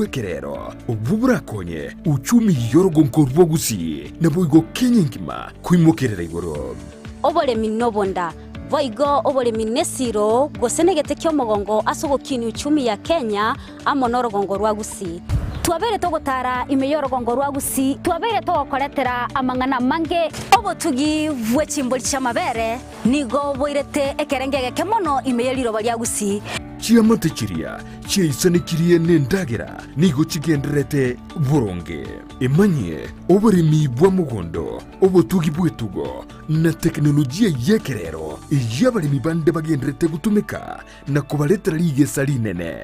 bwekerero obubura konye uchumi yorogonko rwogusi naboigo kenyingima kwimokerera igoro obole minobonda voigo obole minesiro gosenegete kyo mogongo asogokini uchumi ya Kenya amonorogongo rwagusi twabere togotara imeyorogongo rwagusi twabere togokoretera amangana mange obotugi bwechimboli chamabere nigo boirete ekerengege kemono imeyeliro balyagusi chiamate chiria chiaisanekirie nendagera nigo chigenderete buronge emanye oboremi bwa mugondo obotugi bwetugo na teknolojia yekerero yabaremi bande bagenderete gutumika na kubaletera ligesa linene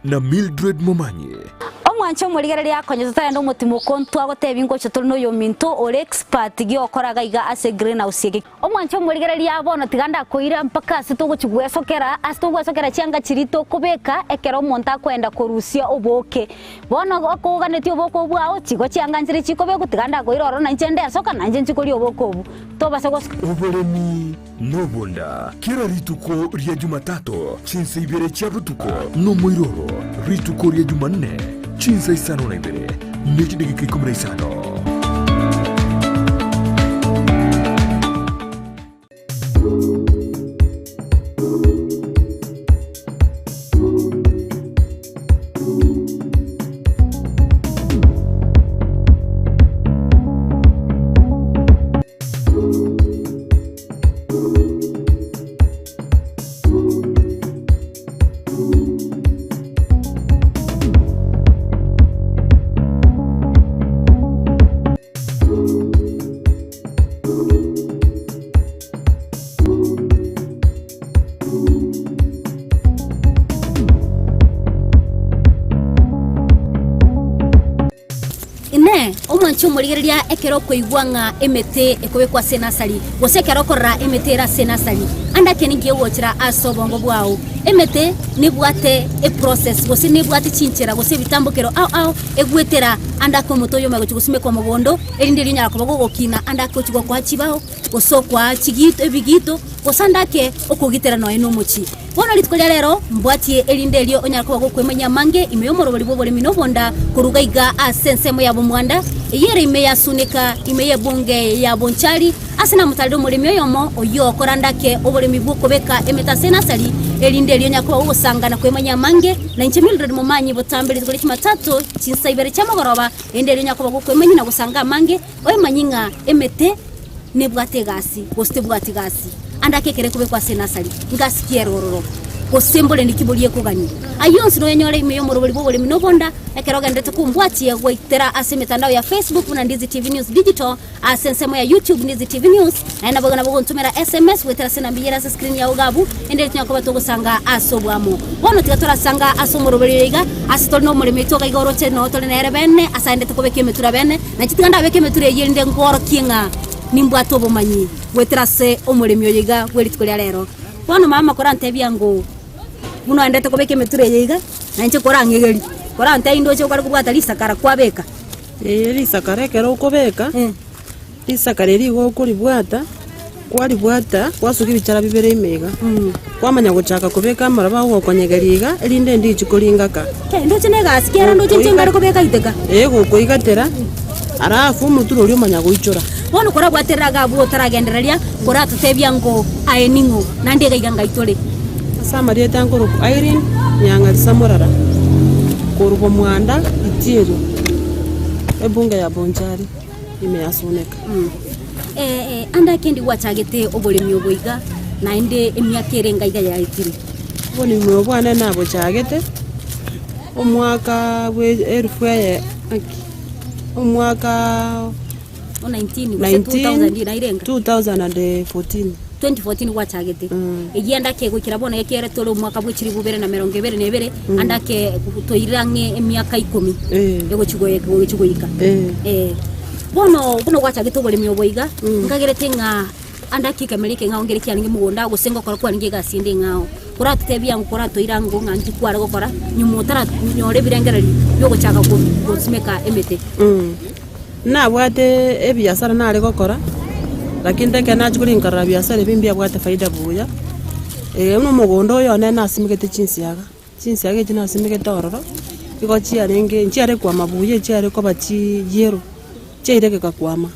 na Mildred Momanye omwancho muligere lya konyezo tarendo mutimo kontwa gotebi ngocho tulino yo minto ore expert gi okoraga iga ase greenhouse yege omwancho muligere lya bono tiganda koira mpaka sitogo chigwesokera chianga chirito kubeka ekero monta kwenda korusia oboke bono akoganeti oboko bwao chigo chianga nchiri chikobe gutiganda koira oro na nchende soka na nje nchikori oboko obu tobase gos oboremi nobonda kira rituko rya Jumatatu chinse ibere chabutuko no moiroro rituko rya Jumanne chinsa isano na ibere nechidegeke kumra isano Chumuligeria ekero koigwanga emete ekobe kwa senasali gosekero korra emete ra senasali anda keninge wochira asobongo bwao emete ni bwate e process gose ni bwate chinchera gose bitambokero au egwetera anda ko motoyo mago chigusime kwa mogondo erinde linya ko gokina anda ko chigo kwa chibao gosokwa chigito ebigito gosandake okugitera no eno mochi bono litkolya lero mbwatie erinde lyo onyako gokwemanya mange imeyomorobali bobole minobonda kuruga iga asensemo ya bomwanda yere imeya sunika imeye bunge ya bonchari asina mutaldo mulimi yomo oyo korandake obolemi bwoko beka emeta senasali erinde lyo nyako usangana kwemanya mange na inche Mildred Momanyi botambeli zikole Jumatatu chinsa ibere chamogoroba ende lyo nyako gokwemanya na gusanga mange oyo manyinga emete ne bwate gasi goste bwate gasi andake kere kube kwa senasali ngasikie rororo gosembole nikiboliye kugani ayonsi no yenyore imeyo moroboli bobole minobonda ekeroga ndete kumbwatie gwaitera ase mitandao ya Facebook na Ndizi TV News Digital asensemo ya YouTube Ndizi TV News aina bagana bago ntumera SMS wetera sena mbiyera sa screen ya ugabu ende tinyako batogo sanga asobwamo bono tigatora sanga asomoroboli yiga asitol no muri mitoga igoroche no tole na erebene asande tukobeke metura bene na chitiganda beke metura yende ngoro kinga nimbwato bomanyi wetera se omuremyo yiga welitkolya lero bono mama korante byango muno andete kobeke meture yiga na nche korangegeri korante indo che kwari kubwata lisakara kwabeka lisakara kero ukobeka lisakara ligo kuri bwata kwari bwata kwasuki bicara bibere imega kwamanya guchaka kobeka maraba wo konyegeriga elinde ndi chikoringaka ndo chene gasikera ndo chenche ngari kobeka iteka guko igatera arafu muturo lyo manya guichora bono kora bwateraga bwo taragendereria kora tutebya ngo aeningo nandega iganga itole Samaria tankoro Irene nyanga samorara kurubo mwanda itiero ebunga ya bonjari imeyasoneka anda kendi wachagete obolemi oboiga na ende emyaka erenga iga ya itiri boni mwe bwana nabo chagete omwaka we erfwe omwaka 2014 wachagete egianda ke gukira bona yekere tolo mwaka bwikiri bubere na 2022 andake toirange emyaka 10 ego chigoyika bono wachagete obolemi oboiga ngagerete nga andake kamelike nga ongere kyaninge mugonda gusenga kora kwaninge gasinde ngao kora tutebya ngora toirango nga ntikwara gukora nyumotara nyore birengereri byo guchaka gusimeka emete na bwate ebiasara nale gukora lakini teke na chukuri nkara biasara bimbia bwate faida buya uno mugondo yo na simikete chinsi yaga china simikete ororo iko chiarenge nchiare kwa mabuye chiare ko bachi yero chiire kwama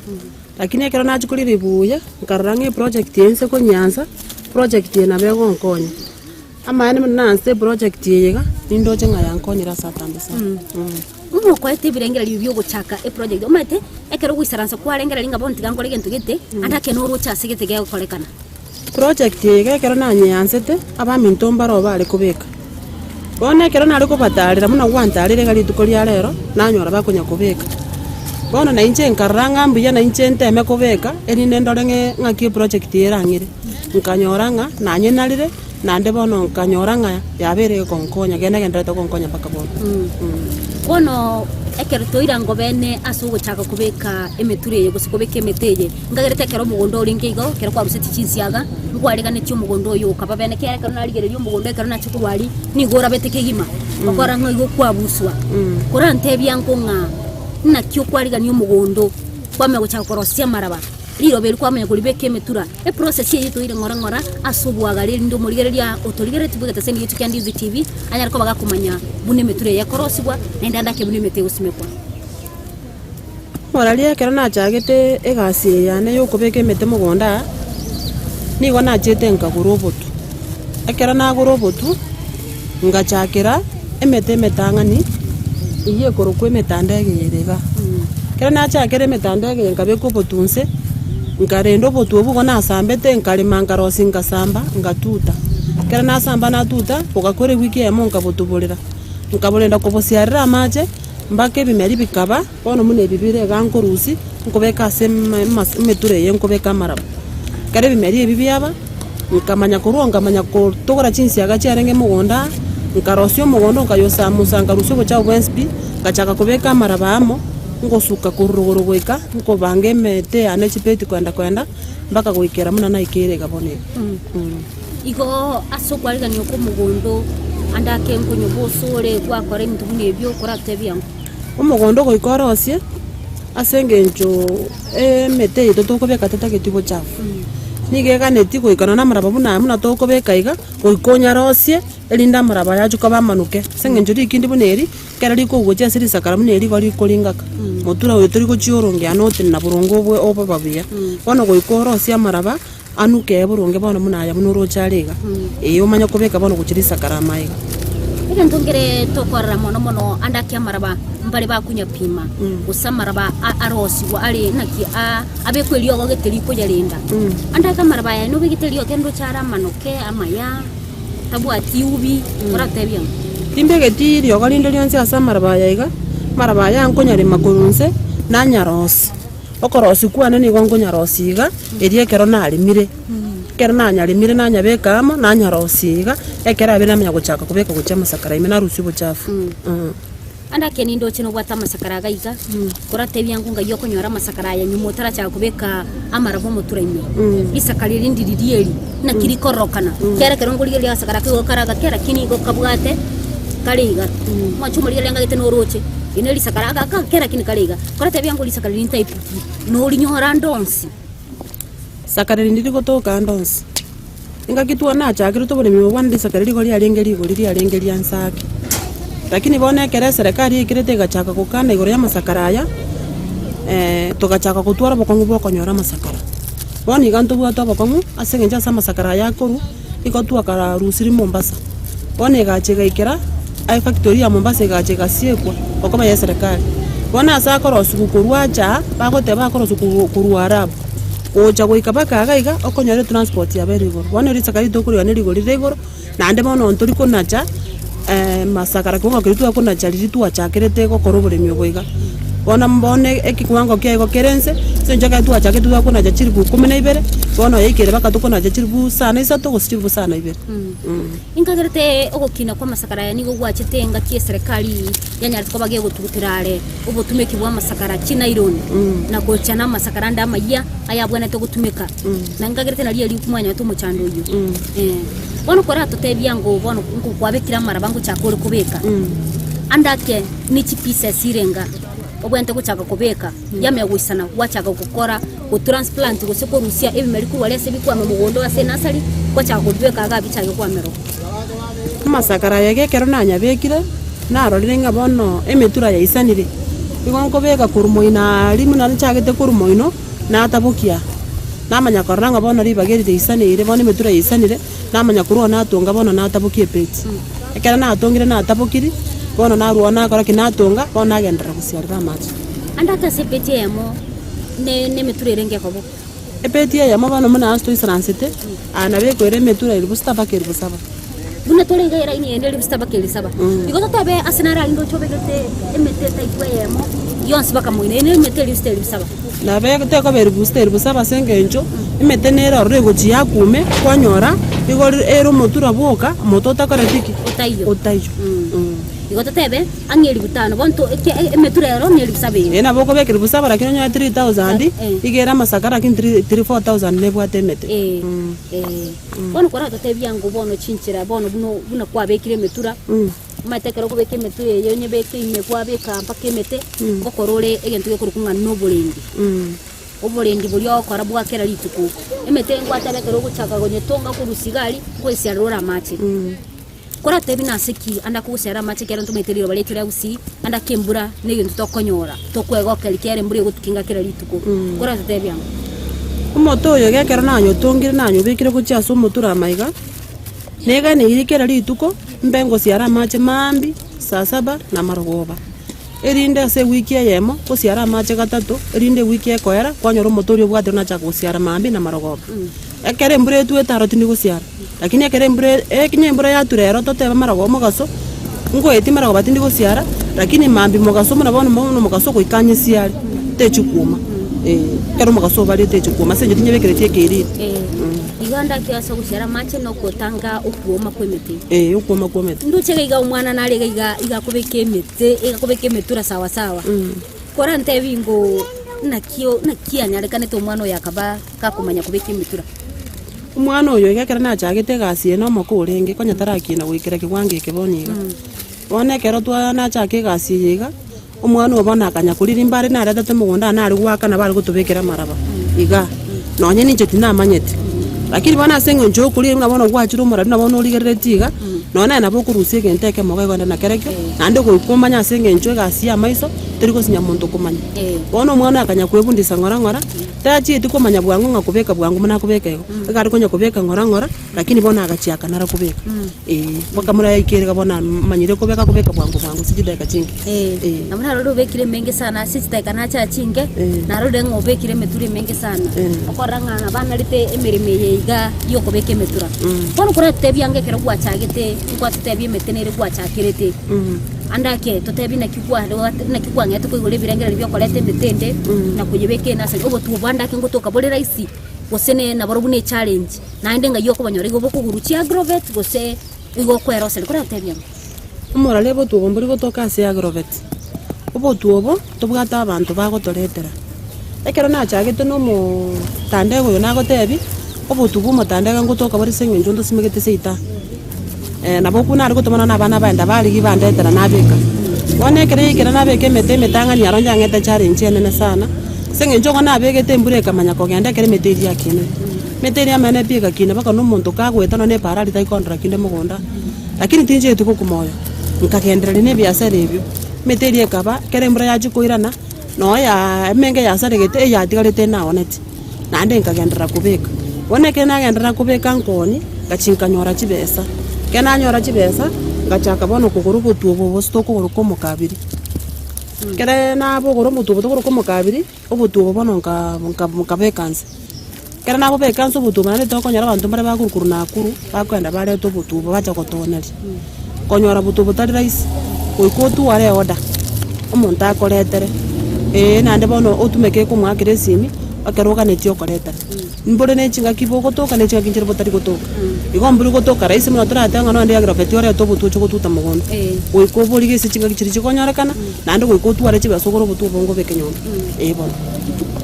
lakini ekero nachukulira ibuya nkarange project yense ko Nyanza project yena bego nkonya amani nanse project yega nindoche ngayankonyira satambisa ko ete birengera libyo guchaka e project omate ekero gwisaransa kwarengera linga bonti gangore gento gete andake no rucha sigete ge kolekana project yega ekero nanyansete abaminto mbaro bale kubeka bone ekero nari kubatarira muna gwantarire gali tukoria rero nanyora bakonya kubeka bona na inche nkaranga mbuya na inche nteme kubeka eni ndorenge ngaki project yerangire nkanyoranga nanye narire nande bono nkanyoranga yabere konkonya gene gendete konkonya paka bono bono ekero toirango bene asugo chaka kubeka emetureye gusikobeka emeteye ngagerete ekero mugondo oringe igo kero kwa ruseti chinsiaga ngwarega ne cyo mugondo yo kaba bene kera kero narigere yo mugondo ekero na chikurwari ni gora beteke gima bakora ngo igo kwabuswa kurante byanko nga na kyo kwariga ni mugondo kwame guchaka korosia maraba riro beru kwame kulibeke emetura e process ye toire ngora asubwaga riri ndo murigereria otorigere tibugata sendi yitu kandi Yuzi TV anyara ko bagakumanya bune meture ya korosibwa na ndandake bune mete usimekwa moralia kera na chagete egasi yane yo kubeke mete mugonda ni gona chete nka gurobotu ekera na gurobotu ngachakira emete metangani iye korokwe metandege yerega kera na chakere metandege ngabeko botunse nkarendo botu obugo nasambete nkalima nkarosi nkasamba ngatuta kera nasamba natuta ukakore wiki emo nkabotubolera nkabolenda kobosiarira amache mbake bimeri bikaba bono mune bibire gankorusi nkobeka meture ye nkobeka maraba kare bimeri ebibyaba nkamanya kuronga manya ko togora chinsi agachi arenge mugonda nkarosio mugondo nkayosa musanga rusyo cha wenspi ngachaka kubeka maraba amo ngosuka kurugurugwika nkobange mete ane chipeti kwenda mbaka gwikera muna na ikere gabone igo asokwariga ni ko mugondo andake nkonyo bosore kwa kore mtu nebyo kurate byango umugondo goikorosie asenge njo mete totokobeka tataketibo chafu nigega neti goikana na maraba buna muna tokobeka iga goikonya rosie elinda maraba yacu kabamanuke senge njo ikindi buneri kera liko gocha siri sakara muneri gari kolingaka motura we turi gochiorongya note na burongo bwe oba babia bono goikorosia maraba anuke buronge bono munaya munoro chariga eyo manya kobeka bono gochiri sakara maiga ega ntongere tokora mono andake maraba mbali bakunya pima usamaraba arosi wa ali naki abekwelio gogeteli ko yalinda andaka maraba ya no begetelio kendo chara manoke amaya tabwati ubi kurate byango timbege tiri ogalindo lyonse asa maraba ya maraba ya nkonyare makurunse na nyarosi okorosi kwane ni gongo nyarosiga erie kero na alimire kero na nyalimire na nyabeka amo na nyarosiga ekera abira menya guchaka kubeka gucha masakara imena rusi buchafu andake nindo chino bwata masakara gaiga kurate byango ngayo konyora masakara ya nyumotara cha kubeka amarabo muturaime isakari rindiridieri na kirikorokana kera kero ngoli ya sakara ko karaga kera kini go kabwate kaliga mwachumuri lenga gete no roche ineli sakara aka kera kini kaliga kurate byango lisakara linta ipi no linyora ndonsi sakara rindiri gotoka ndonsi inga kitu na cha kiruto bone mi wandi sakara liko lialengeli ansaki lakini bone kera serikali ikirete gachaka kukana igoro ya masakaraya tugachaka kutwara bokongu bokonyora masakara bone iganto bwato bokongu asengenja sama sakaraya koru ikotua kara rusiri Mombasa bone gachega ikera ai factory ya Mombasa gachega siekwa okoba ya serikali bone asa korosu kukurwacha bagote bakorosu kuruarabu oja goikabaka agaiga okonyore transport ya beri igoro bone risakari tokuri ya nirigori regoro na ande bono ntori konacha masakara ko ngakiritu akona chariritu achakirete ko korobore myoboiga bona mbone ekikwango kyego kerense senjaka tu achake tu akona chiribu 12 bona yekere bakatukona chiribu sana isato gosichibu sana ibere inkagerete ogokina kwa masakara ya nigo gwachitenga kie serikali yanyari ko bage gutugutirare ubutumeki bwa masakara chinaironi na gochana masakara ndamaya ayabwana to gutumeka na inkagerete nali ali kumwanya to muchando yo bono kora tutebyango bono kwabekira marabango chakore kubeka andake ni chipisa sirenga obwente guchaka kubeka yame gwisana wachaga gukora go transplant guseko Rusia ebimeri ku walese bikwa mu mugondo wa senasali kwacha kubeka aga bichaga kwa mero masakara yage kero nanya bekire narorire nga bono emetura ya isanire igonko bega kurumoina limu na chagete kurumoino na atabukia namanya korra nga bono ribagerire isanire bono emetura ya isanire namanya kuruo na atunga bono na atabukie peti ekera na atongire na atabukiri bono na ruona akora kinatunga bono agendera gusiarira amachi andaka sepeti yamo ne metura irenge kobo epeti yamo bono muna asto isaransete ana beko ere metura iribusta bakeri busaba buna tole gaira ini endeli busta bakeri saba iko tobe asenara ndo chobegete emete taitwe yamo yonsi baka moine ene meteli busta busaba na beko teko beri busta busaba sengenjo imete nera orego chiakume kwanyora igo ero motura boka motota karatiki otaiyo iko totebe angeli butano bonto emetura yaro ngeli busabe ena boko bekeri busaba lakini nya 3000 igera masakara kin 4000 nebwate mete bono kora totebi yango bono chinchira bono buno kwa bekire metura matekero ko beke metura yo nye beke ime kwa beka mpaka mete gokorore egento gekorukunga nobolendi obolendi buli okora bwakera lituku emete ngwata bekero guchaka gonyetonga ku rusigari kwesi arora mache kora tebi na seki anda kusera mache kera ntumeteriro baletira usi anda kembura negento tokonyora tokwegokera kere mburi gutukinga kera lituku kora tebi yango omoto yo gekera nanyo tongire nanyo bikire kuchaso omotura maiga nega ne irikera lituko mbengo siara mache mambi saa 7 na marogoba erinde se wiki yemo kusiara mache gatatu erinde wiki ekoera kwanyoro motorio bwatero na chako siara mambi na marogoba ekere mbure tu etaro tindi kusiara lakini ekere mbure ekinye mbure ya turero toteba marogoba mogaso ngo eti marogoba tindi kusiara lakini mambi mogaso muna bono mogaso kuikanye siara techukuma kero mogaso bali techukuma senje tinye bekere tekeri iganda kiasa kushara mache no kotanga okuoma kwemete okuoma kwemete nduchega iga umwana nalega iga kubeke mete kubeke metura sawa sawa kora ntebingo nakia nyalekane to umwana yakaba kakumanya kubeke metura umwana oyo igakera na chagete gasie no mokurenge konya tarakina gwikira kigwange keboniga one kero twa na chake gasie yiga umwana obona akanya kuririmba ari na rata mugunda na ari gwaka na bari gutubekera maraba iga nonye ninje tinamanyete lakini bana sengo njo kuli ngabona gwachira umuradi nabona uligerere tiga nona nabo kurusie genteke moga gwanda na kereke nande ko kumanya senge njo gasia maiso teriko sinya muntu kumanya bona umwana akanya kwebundisa ngora tachi tikomanya bwangu ngakubeka bwangu muna kubeka ego akari konya kubeka ngora lakini bona agachiaka nara kubeka bakamura yikere kabona manyire kubeka bwangu sijida kachinge namuna roro bekire menge sana sijida kana cha chinge na roro ngobekire meturi menge sana okoranga na bana lite emirime iga yoko beke metura bona kora tebyange kera gwachagete gwatebye metenere gwachakirete andake totebi na kigwa ngete ko igole birengera byo kolete ndetende na kujebeke na se obo tubanda ke ngotoka bole raisi gosene na barobune challenge na ndenga yoko banyore go boko guruchi agrovet gose igo kwero se kora tebyange umora lebo tugomburi gotoka se agrovet obo tuobo tobwata abantu bagotoretera ekero na chagete no mo tandego yo nagotebi obo tugumo tandega ngotoka bari sengwe njondo simegete seita na boku na rugotomana na bana baenda bali gibandetera nabeka one kere nabeke mete metanga ni aronja ngete challenge nene sana senge njongo nabegete mbure kamanya kogenda kere meteri yakene meteri amane piga kine baka no muntu kagweta no ne parali tai contract kinde mugonda lakini tinje tuko kumoyo nkagendera ne biasara ebyo meteri ekaba kere mbura yaji koirana no ya menge yasare gete ya tigarete na oneti nande nkagendera kubeka one kene nagendera kubeka nkoni gachinkanyora chibesa kena nyora chibesa ngachaka bono kuguru butubo bostoko guruko mukabiri kere na bo guru butubo guruko mukabiri obutubo bono nka vacancy kere na bo vacancy obutubo na to konyara bantu bare bakuru na akuru bakwenda bare to butubo bacha kotoneri konyora butubo tari rice koikotu wale oda omuntu akoretere nande bono otumeke kumwakire simi akaroga netio koretere mbore ne chinga kiboko toka ne chinga kinjira botari gotoka igomburu gotoka raisi muna turatanga no ndi agrafeti ore to butu chuko tuta mugondo oi ko bori gese chinga kichiri chikonyorekana nande ko tuare chiba sogoro butu bongo beke nyondo bon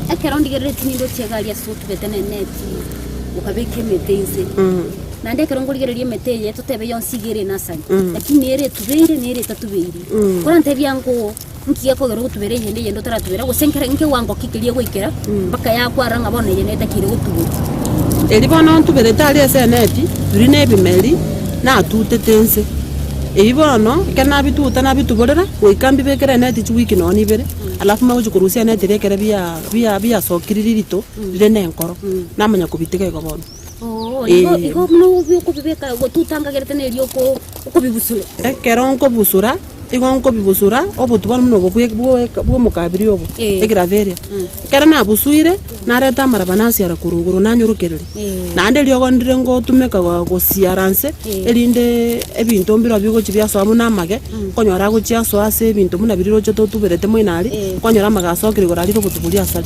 akero ndigere tinindo chegalia sutu betene neti ukabeke metense nande kero ngoligererie meteye totebe yonsigere nasani lakini ere tubeire nere tatubeire korante byango nkiya ko gero tubere yende yendo tara tubera gosenkera nke wango kikiriye goikera baka yakwaranga bone yene takire gotubura eri bono tubere tali ese neti turi ne bimeri na tutetense Ibono kana bituta na bituborera goikambi bekera neti chwiki no ni bere alafu mago kurusia neti rekera bia sokiririto rene nkoro namanya kubiteka igobono. Igo mno uko bibeka gotutanga gerete nerio uko bibusura. Ekero nko busura igo nko bibusura obutubona mno bwo mukabiri obo egraveria. Kera na busuire na reta marabanasi ara kuruguru na nyurukerere. Na ndeli ogo ndire ngo tumeka go siaranse elinde ebinto mbiro bigo chibya so amuna mage konyora go chia so ase ebinto muna biriro cho tuberete moinari konyora magaso kiri gorari ro butubulia sali.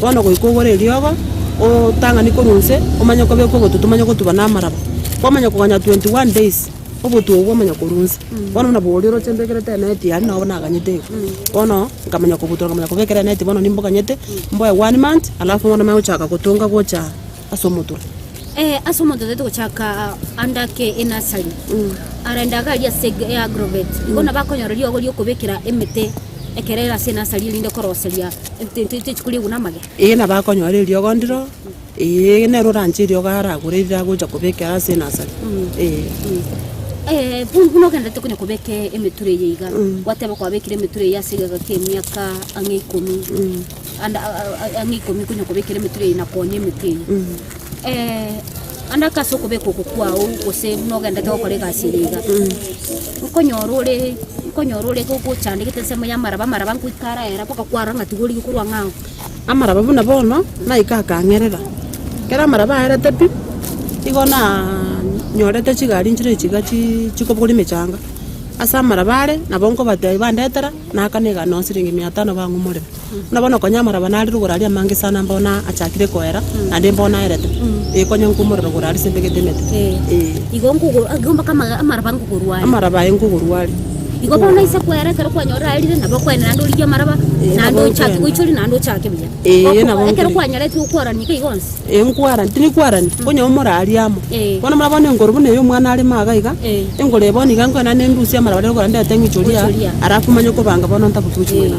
Bono go ikogore eliogo o tanga ni korunse omanya ko beko gotutumanya ko tubana maraba kwamanya kuganya 21 days obutu obwo manya korunse bono na boliro chembekerete neti ari na bona ganyete bono ngamanya ko butu ngamanya ko bekere neti bono nimboga nyete mboya 1 month alafu bono mayo chaka kutunga gocha asomutu asomoto zetu chaka andake inasali arenda galia sege ya agrovet igona bakonyorori ogori okubekira emete ekerera sena sali linde koroselia tete chukuli unamage na bakonyore lyo ndiro ne roranchiri ogara gurira gocha kubekira sena sali puno kenda tukunya kubeke emeture yiga wateba kwa bekire emeture yasigaga ke myaka ange 10 anda ange 10 kunya kubekire emeture na konye emeture anda kaso kubeko kwao ose mnogenda to kolega siriga konyorore ko chande kitesemo ya maraba nkuikara era poka kwara ngatigori kurwa ngao amaraba buna bono na ikakangerera kera maraba era tepi igona nyorete chigari njire chikobori mechanga asa marabare na bonko batei bandetera na kanega no siringi 500 bangumure na bono konya maraba na ruguraria mangi sana mbona achakire koera na ndembona erete konya nkumure ruguraria sembegete mete igongo agomba kama amaraba ngurwari amaraba ngurwari igobona isa kwera kero kwanyora alire nabo kwena nando liya maraba nando chaki kuichuri nando chake bya na bonko kero kwanyara tu kwarani ke igonse nkwara ntini kwarani konya umurari amo bona marabone ngoro bune yo mwana ari magaiga engore boni gangwa na nendusia marabale ko ndate ngichuria arafu manyo ko banga bona ntabutuchwe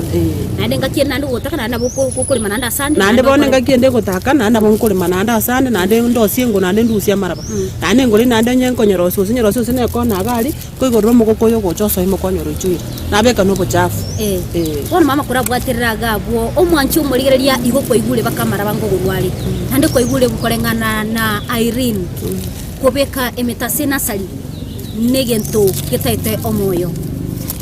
nande ngakie nando gotaka na nabo ko lima nanda asande nande bone ngakie ndego taka na nabo ko lima nanda asande nande ndosie ngo nande ndusia maraba nande ngore nande nyenko nyoroso sine ko na gari ko igoro moko koyo gochoso imoko nyorochwe nabeka no buchafu bona mama kurabwatirira gabo omwanchi umurigereria igo ko igure bakamara bango gurwari nande ko igure bukorengana na Irene kubeka emetasena sali negento ketaite omoyo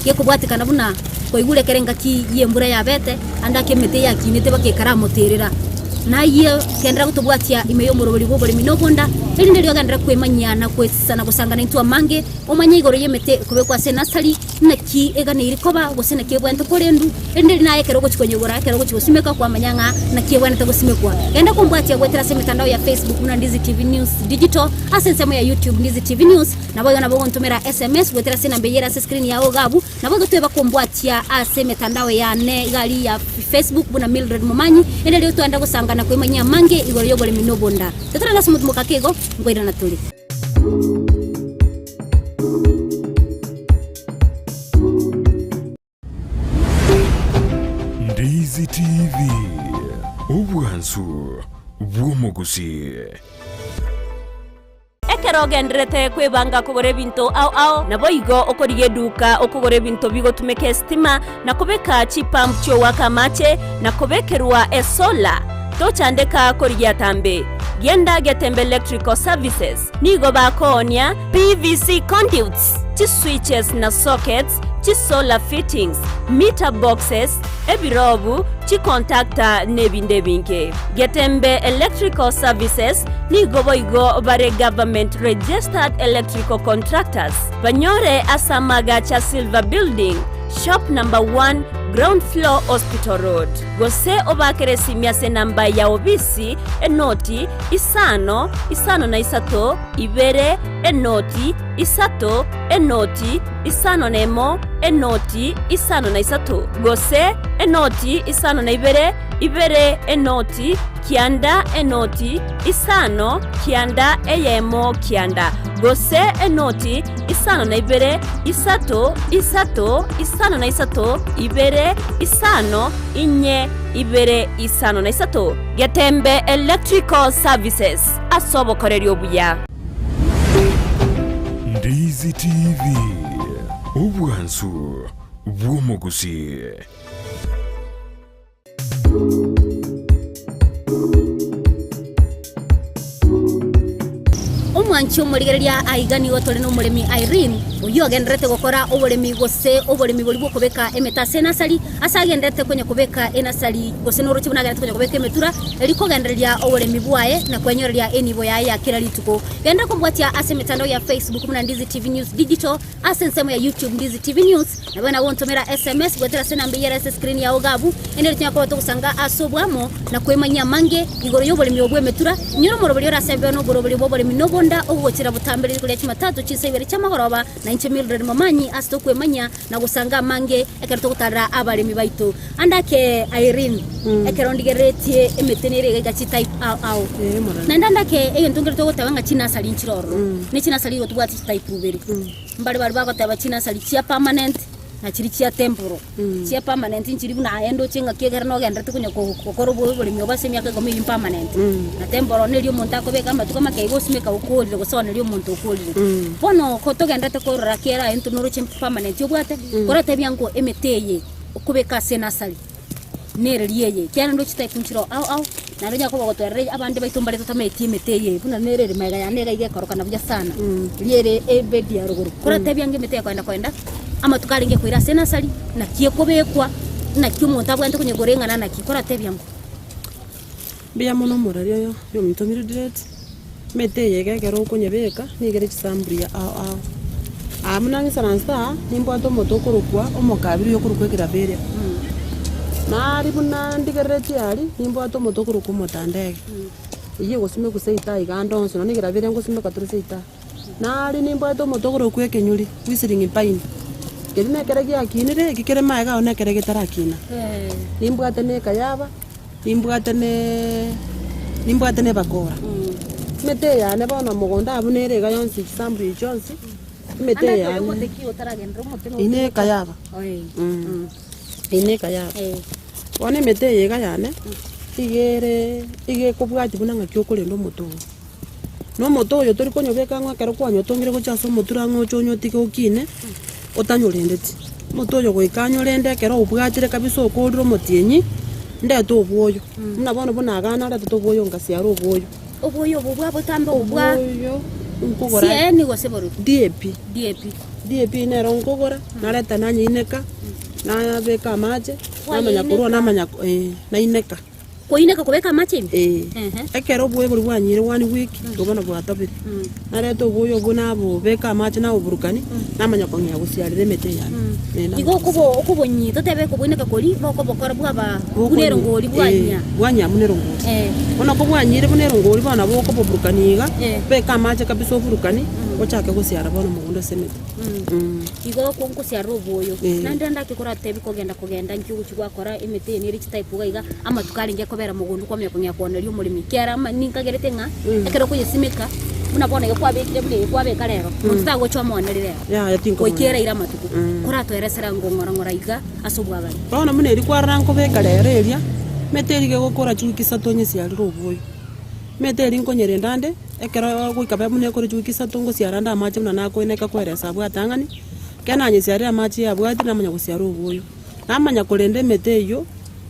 gekubwatikana buna ko igure kerenga ki yembura ya bete andake mete ya kinete bakekara moterera na iyo kendra kutubwatia imeyo murobori bobori minobonda elinde lyo gandra kwemanyana kwesana gusangana intwa mange omanye igoro yemete kubekwa sena sali naki egane irikoba gusena kebwento korendu elinde naye kero gochikonyogora kero gochisimeka kwa manyanga na kebwento gosimekwa enda kumbwatia gwetera se mitandao ya Facebook na Ndizi TV News Digital asensemo ya YouTube Ndizi TV News na boyo na bogo ntomera SMS gwetera se nambeyera se screen ya ogabu na bogo tweba kumbwatia ase mitandao ya ne gali ya Facebook buna Mildred Momanyi ende lyo twanda gusanga na kwemanya mange igoro yogole minobonda tetara na sumutu mukakego ngoira na tuli Ndizi TV obwansu bwomugusi ekerogendrete kwebanga kugore binto au nabo igo okoriye duka okugore binto bigo tumeke stima na kubeka chipamp cyo wakamache na kubekerwa esola tochandeka koriya tambe genda getembe electrical services nigo bakonya PVC conduits chi switches na sockets chi solar fittings meter boxes ebirobu chi contactor nebinde binke getembe electrical services nigo boigo bare government registered electrical contractors banyore asamaga cha silver building shop number 1 ground floor hospital road gose obakere simyase namba ya obisi enoti isano na isato ibere enoti isato enoti isano nemo enoti isano na isato gose enoti isano na ibere enoti kianda enoti isano kianda eyemo kianda gose enoti isano na ibere isato isano na isato ibere isano inye ibere isano na isato getembe electrical services asobokoreri obuya Ndizi TV Obwansu bw'omugusi. Omwanchi omurigereria aigani gotore no murimi Irene uyu agendrete gukora uburimi gose uburimi buri bukubeka emetase nasari asagendrete kwenye kubeka enasari gose no ruchibuna agendrete kwenye kubeka emetura eliko gendereria uburimi bwaye na kwenyereria enibo ya kila lituko genda kumbwatia ase mitandao ya Facebook muna Ndizi TV News Digital ase nsemo ya YouTube Ndizi TV News na bwana wontomera SMS gwetera sena mbiyera ase screen ya ogabu endere tyako to kusanga asobwamo na kwemanya mange igoro y'uburimi obwe emetura nyiro morobori orasebe no gorobori boburimi no bonda ogwotira butambere kuri kimatatu chisebere cyamagoroba na inche Mildred Momanyi asito kwemanya na gusanga mange ekerto gutara abarimi baitu andake Irene ekerondigeretie emetenere gachi type au na ndandake eyentungere gutawanga china sali nchiroro ni china sali gotubwati type ubere mbali bali bagotaba china sali chia permanent na chiri chia temporal chia permanent nchiri buna endo chenga kegera no gendete kunyo kokoro bwo myo base myaka gomi impermanent na temporal ne lyo monta ko be kama tukama kaigo simeka ukolire gusona lyo monto ukolire bono ko to gendete ko rakera ento no chim permanent yo bwate kora tebyango emeteye okubeka senasali nere liyeye kyana ndo chita kunchiro au na ndo nyako bagotwerere abande baitumbare totameti emeteye buna nere mega ya nega ige korokana bya sana liyere ebedi ya ruguru kora tebyango emeteye kwenda ama tukaringe kwira senasali na kiekobekwa na kiumuntu abwante kunye gorengana na kikora tebyango bia mono morario yo mitomiro direct meteye gegero kunye beka nigere chisambria au amuna ngisanansta nimbo atomoto kurukwa omokabiri yo kurukwekira beria nari buna ndigereti ari nimbo atomoto kurukwa motandege iye gosime kuseita igandonso no nigera beria ngosime katuriseita nari nimbo atomoto kurukwa kenyuri wisiringi paini kerine kerege akinire gikere maega one kerege tarakina nimbwate ne kayaba nimbwate ne bakora mete ya ne bana mugonda abunere ga yonsi sambu jonsi mete ya ine kayaba ine kayaba one mete ye ga yane ige kubwati bunanga kyokorendo moto no moto yo tori konyo beka ngwa kero kwanyo tongire gochaso motura ngochonyo tikokine otanyorendeti moto yo goikanyorende kero ubwatire kabisa okodro motienyi ndeto obwoyo muna bono bonagana ndeto obwoyo ngasiaro obwoyo bwa botambo obwa nkogora sieni goseboro DAP ne ronkogora nareta nanyi ineka na beka maje namanya kurwa namanya na ineka koineka kubeka mache ekero obwoyo buri bwanyire 1 week gobana bwatabire nareto obwoyo bunabo beka mache na oburukani namanya konya gusiarire mete yana igo kubonyi totebe kuboneka koli boko bokora bwaba bunero ngoli bwanya munero ngoli ona ko bwanyire bunero ngoli bana boko boburukaniga beka mache kabisa oburukani ochake gusiara bono mugundo semete igo konkusiara obwoyo nandanda kikora tebi kogenda nkiugu chigwakora emete ni rich type gaiga ama tukaringe kobera mugundu kwa myakonya kuonerio umurimi kera ninkagerete nga ekero kuyisimika muna bona yokwabekire bule kwabeka rero mutago chwa monerire yatinko kwikera ira matuku kora tweresera ngongora iga asobwaga bona mune ri kwarana nkobeka rero eria meterige gukora chukisa tonye siariro obwoyo meteri nkonyere ndande ekero gwikabe mune kore chukisa tongo siaranda amache muna nakoineka kweresa bwatangani kana nyesiaria amache abwati namanya gusiara obwoyo namanya kurende meteyo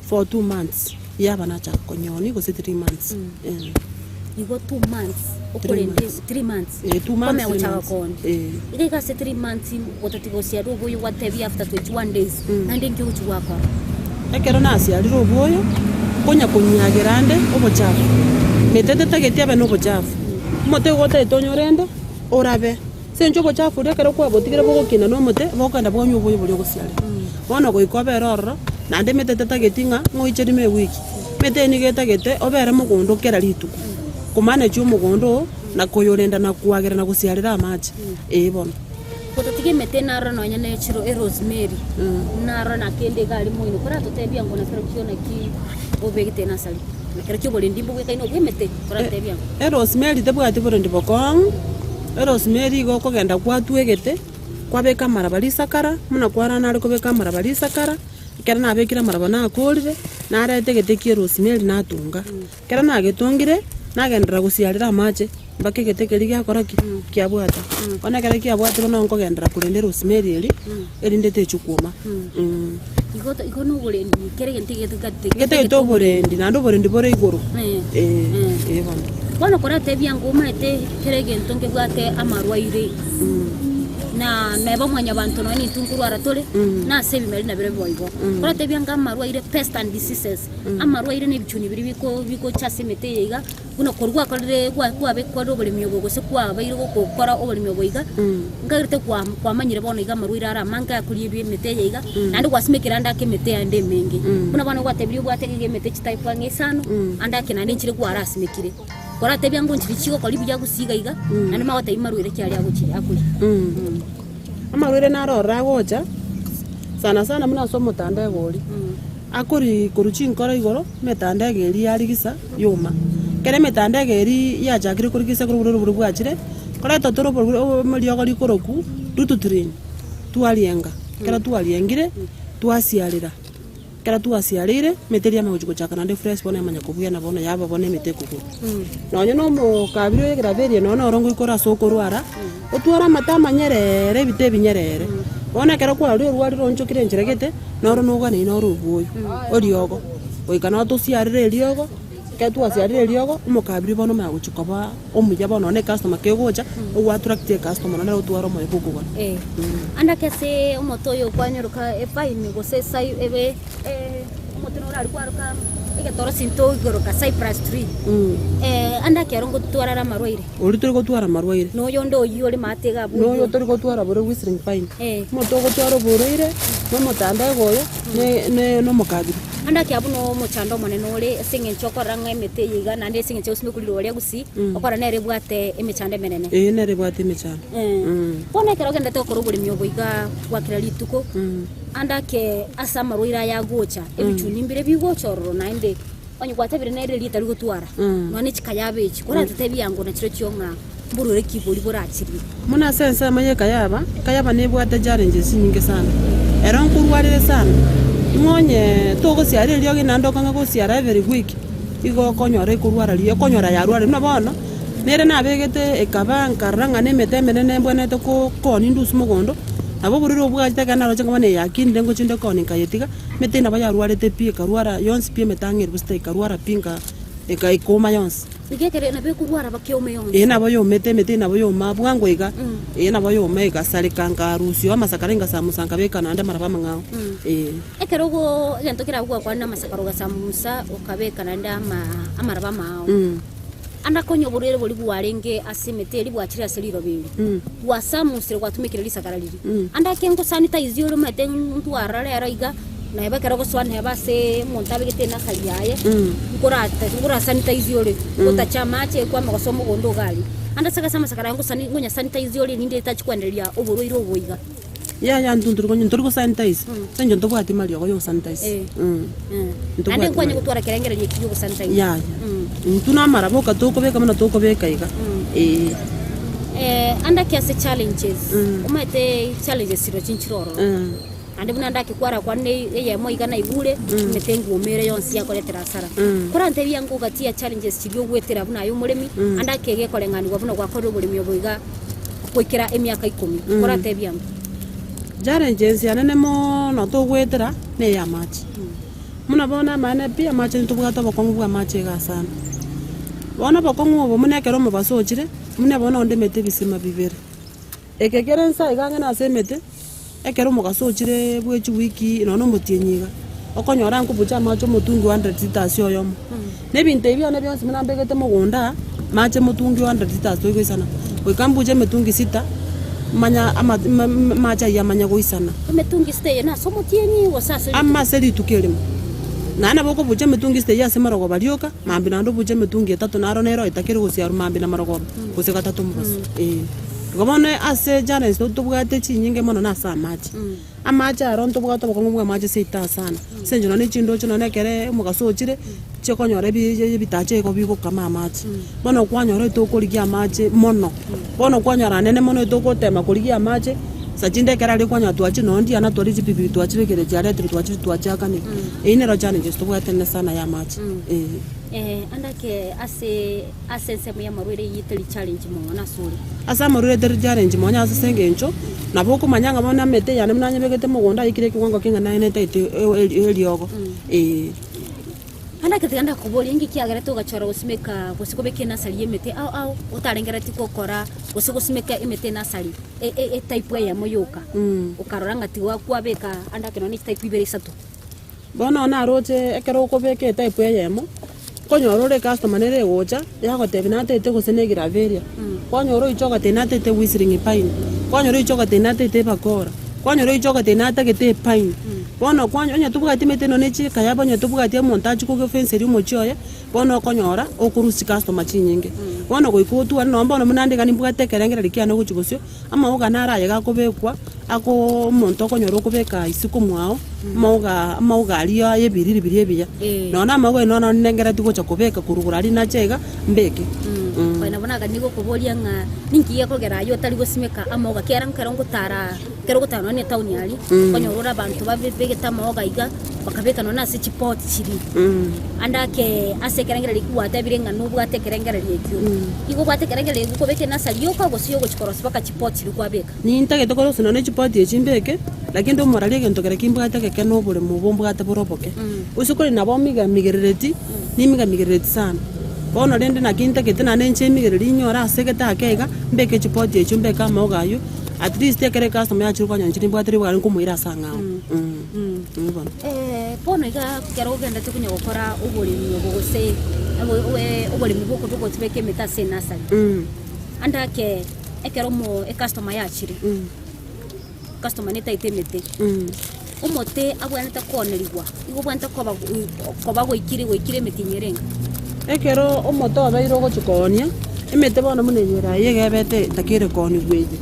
for 2 months yaba na cha konyoni go 3 months igo 2 months okurende 3 months 2 months kome uchaga kon ika 3 months otatigosia obwoyo watebi after 21 days nande ngiuchu wako ekero nasiarira obwoyo konya kunyagerande obochafu metete tagetia beno obochafu mote gote tonyorende orabe senjo bochafu rekero kwa botigere bogokina no mote bokanda bwonyo obwoyo buri gosiare bono goikobe rororo nande metete tagetinga ngoicheri me wiki mete ni getagete obere mugondo kera rituku kumane chu mugondo na koyorenda na kuagera na gusiarira amache bono kototige mete naro no nyane chiro rosemary naro na kende gali moino kora totebia ngona kero kiona ki obegite na sali kero kibole ndimbo gwekaino gwemete kora tebia rosemary tebwati bore ndibokong rosemary go kogenda kwatuegete kwabeka marabali sakara muna kwarana ari kobeka marabali sakara kera nabekira marabana akorire narete getekie rosemary natunga kera nagetongire nagendera guciarira amache mbake getekeri gyakora kiabwata ona kare kiabwata no nkogendera kurendera rosemary eri ndete chukuma igo no burendi kere genti gete to burendi nando burendi bore iguru bana kora tebia ngoma ete kere gento ngebwate amarwaire na neba mwanya bantu no ni tunkuru aratole na sebi meri na bere boigo kora tebia ngamarwaire pest and diseases amarwaire ne bichuni biri biko chase mete yiga kuno korwa korre kwa be kwa robole myogo se kwa bayiro ko kora obole myogo yiga ngarte kwa manyire bono yiga marwaire ara manga kuri bi mete yiga nandi kwasimekira ndake mete ande mengi kuna bana kwa tebiri kwa tege mete type wange sano andake nandi nchire kwa arasimekire kora tebia ngo nchiri chiko kali bijya gusiga yiga nandi mawata imarwaire cyari aguchi akuri amarwaire narora gocha sana muna somo tanda gori akori kuruchi nkora igoro metanda geri yarigisa yuma kere metanda geri ya jakire kurigisa kuruburu bwachire kora totoro muri yogori koroku dututurin tualienga kera tualiengire tuasiarira kera tuasiarire meteria maguchiko chakana nde fresh bona manya kubuya na bona yaba bona metekuko nonyo no mo kabiro yegraverie no orongo ikora soko rwara otwara mata manyerere bite binyerere bona kera kwa rwari roncho kire njeregete noro no gane no rubuyo oriogo oikana to siarire riogo ke tuasiarire riogo umukabiri bono maguchiko ba omuya bono ne customer kegocha ogwa attract customer na otwara mo ekuko anda kese omotoyo kwanyoruka efaini gose sai ebe omotino rari kwaruka igatoro sinto igoroka cypress tree anda kerongo twarara marwaire uri turi gotwara marwaire no yondo yori matega bu no yo turi gotwara bore whistling pine moto gotwara boroire no motanda goyo ne no mukabiri anda kya buno mochando monene ore singe chokora ngemete yiga nande singe chosime kuliro ore gusi okora nere bwate emechande menene nere bwate emechande pone kero gende to korobuli myogo iga wakira lituko anda ke asa marwira ya gocha ebichuni mbire bigochororo nainde onye kwatebire nere lita rigotwara none chikayabe chi kora tetebi yango na chiro chionga mburure kiboli borachiri muna sense maye kayaba ne bwate challenges nyingi sana eron kurwarire sana ngonye togo siare lyo ginando kanga go siara every week igo konyore kurwara lyo konyora yarware no bono nere nabegete ekabanga rangane metemene nembone to ko ni ndus mugondo abo buriro bwajita kana roche ngone yakinde ngo chinde koni kayetiga metena bayarware te pie karwara yons pie metangir buste karwara pinga eka ikoma yons igekere na be kurwara bakiome yons nabo yo mete nabo yo mabwango iga nabo yo mega salikanga rusio amasakarenga samusanga beka nande maraba mangao ekerogo gento kira gwa kwa na masakaroga samusa okabeka nande amaraba mao anda konyo burere boli bwarenge asemete bwachira seliro bindi wasamusire kwatumikira lisakara liri anda kengo sanitize yoro mate ntu arara araiga na eba kero goswana eba se montabe gete na sayaye ngura sanitize yoro utacha mache kwa magosomo gondo gali anda saka sama sakara ngo ngonya sanitize yoro ninde tachikwanderia oburoiro oboiga ya ndunduru konyo nduru sanitize senjo ndo bwati mali yo sanitize ande kwanya gutwara kerengere yekiyo sanitize ya tuna maraboka toko beka mana toko beka iga anda kiasi challenges umete challenges siro chinchiroro ande buna ndake kwara kwane ye moiga na igure metengu omere yonsi yakoletera sara kora ntebi yangu gatia challenges chibyo gwetera buna yo muremi anda kege kolengani wabuna kwa kodo buli myoboiga kwikira emyaka 10 kora ntebi yangu challenges yanene mo no to gwetera ne ya machi muna bona mane pia machi ntubugata bakongu bwa machi ga sana bona bakongu bo mune kero mubasochire mune bona onde mete bisima bibere ekekere nsa iganga na semete ekero mugasochire bwechi wiki no mutienyiga okonyora nkubucha macho mutungi 100 liters yoyomo nebinte ibyo nebyo simina mbegete mugunda mache mutungi 100 liters toigwisana wikambuje metungi 6 manya macha ya manya goisana metungi stay na somo tienyi wasasa amma seli tukelimo nana boko buje metungi stay ya semarogo balioka mambi nando buje metungi 3 naro nero itakire gosiaru mambi na marogo gose 3 mbas gobone ase jana sto tubwate chinyinge mono na sa machi amacha aron tubwate boko ngwa machi seita sana senjo no chindo chono nekere mugasochire chekonyore bitache ko bigo kama machi bono kwanyore to koligia machi mono bono kwanyara nene mono to kotema koligia machi sajinde kerali kwa nyatwachi nondi ana tori jipipi twachi bekere jare twachi akani ine ro challenge sto bwatene sana ya match andake ase semu ya marwere yiteli challenge mo na suri asa marwere teri challenge mo nya asenge ncho na boko manyanga bona mete ya nemna nyebekete mugonda ikire kiwango kinga na ine taite eliogo andake tiganda kuboli ingi kiagere to gachora usimeka gusikobeke na sali emete au utarengera tiko kora gusigusumeka emete na sali type ya moyoka ukaroranga tiwa kwabeka andake no ni type ibere satu bona ona roche ekero kobeke type ya yemo konyorore customer nere gocha yagotebina tete gusenegira veria konyoro ichoka tena tete whistling pine konyoro ichoka tena tete bakora konyoro ichoka tena tete pine bona kwanyo tubugati meteno nechi kaya banya tubugati montage ko fence ri mochoya bona konyora okurusi customer chinyinge bona goikutu ana mbona munande kani bugate kerengera likiano guchigosyo ama oganara yaga kobekwa ako monto konyoro kobeka isiko mwao mauga aliya yebiriri ebiya nona mawe nona nengera tugocha kobeka kurugurari na chega mbeke Baina bona ganigo kubolia nga ninki yako gerayo tali gosimeka amoga keran karongo tara kero gutano ne town yali konyorora bantu babege tamoga iga bakabeka nona se chipot chiri andake ase kerengera likuwa tabirenga nubu ate kerengera lekyo igo bate kerengera lekuko beke na saliyo ka gosiyo gochikorosi baka chipot chiri kwa beka ni ntage tokoro sino ne chipot yechimbeke lakini ndo morali gento kere kimba ate keke no bole mubombo ate boroboke usukuri nabo migereti ni migereti sana bona rende na kinta ketena nenche migereri nyora segeta akega mbeke chipoti echo mbeka mogayo at least ekere customer yachiru kwa nyanchiri bwatiri bwari kumuira sanga bona iga kero genda tukunya gukora uburi mugose uburi mubuko tuko tibeke meta senasa andake ekero mo customer yachiri customer neta itemete umote abwaneta konerigwa igo bwanta koba goikire metinyerenga ekero omoto abairo gochikonia emete bono muneyera yegebete takire koni gweje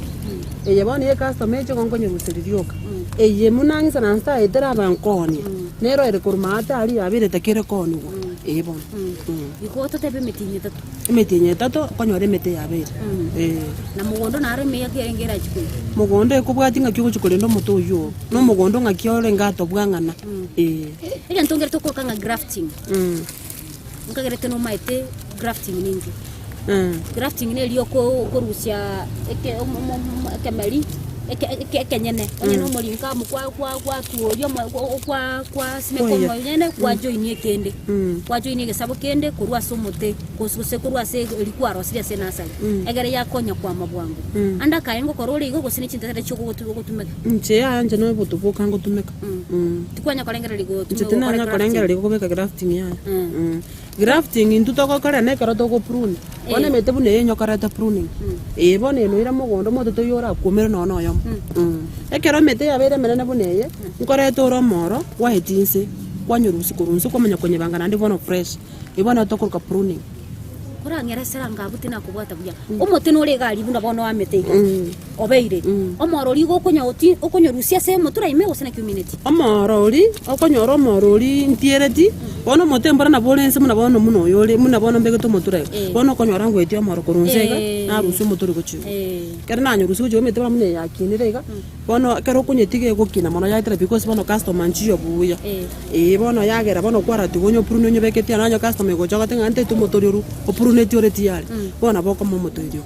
eye bono ye customer eche gonkonye gusiririoka eye munangisa na nsta etera bankoni nero ere kurmata ali abire takire koni go bono iko totebe metinye tatu konyore mete yabere na mugondo nare meya gerengera chikwe mugondo ekubwati ngakyo gochikorendo moto uyo no mugondo ngakyo rengato bwangana ege ntongere toko kanga grafting nkagerete no maite grafting ningi grafting ne liyo ko rusia kemeli kenyene onye no molinka kwa tuoyo kwa simeko nyene kwa joinie kende kwa joinie gesabo kende kurwa somote kosuse kurwa se likuwa rosiria senasa egere yakonya kwa mabwangu anda kayengo korole igo gosini chintere choko gotumeka nche anje no botubuka ngo tumeka tikwanya kalengera ligo tumeka na kalengera ligo beka grafting ya grafting intutoko kare ne karo toko prune one mete bune yenyo karata pruning bone no ira mogondo moto to yora komera no yo ekero mete yabere merene buneye nkoreto ro moro wa hetinse kwanyurusi kurunsi kwamanya kwenye bangana ndi bono fresh ibona tokoruka pruning kurangera seranga butina kubwata buya umuti no regali bunda bono amete obeire omorori go okonyorusia se motura ime gosena community omorori okonyoro morori ntiereti bono motembora na bolense muna bono muno yole muna bono mbege to motura bono konyora ngweti omoro kurunzega na busu motura gochu kera na nyurusi go mete bamune yakinirega bono kero kunyetige gokina mono yaitira because bono customer nchiyo buya bono yagera bono kwara tugonyo pruno nyobeketi ananyo customer go joga tengante tu motoriru opuruneti oreti yale bona boko momoto irio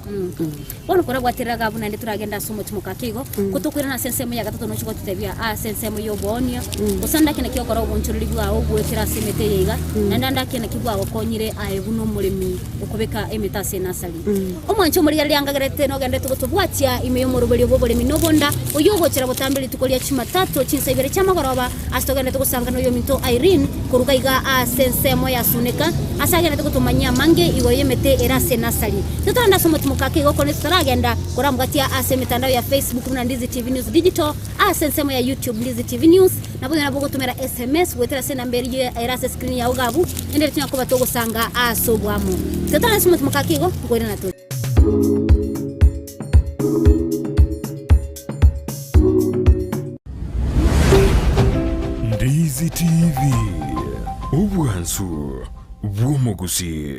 bono kora gwatiraga buna ndi turagenda somo timoka kigo kutukwira na sensemo ya gatatu no chiko tutebia sensemo yo bonia usanda kina kiyo kora ubonchuriri bwa ogwetira semete yiga nanda kina kibwa okonyire aebuno mulimi okobeka emeta senasali omwancho muri yali angagerete no gende tukutubwatia imeyo murubeli bwo bulimi no bonda oyogo chira butambili tukolia chimatatu chinsebere chamagoroba astogende tukusanga no yo minto Irene kuruga iga sensemo ya suneka asagende tukutumanya mange igo yemete era senasali tutanda somo timoka kigo kone turagenda kuramgatia mitandao ya Facebook na Ndizi TV News Digital sensemo ya YouTube Ndizi TV News nabo nabo tumera SMS wetera sena mberi ya erase screen ya ugabu endere tunakuba togosanga asobwamo tutanda somo timoka kigo ngwira na to Ndizi TV ubwansu bw'umugusi.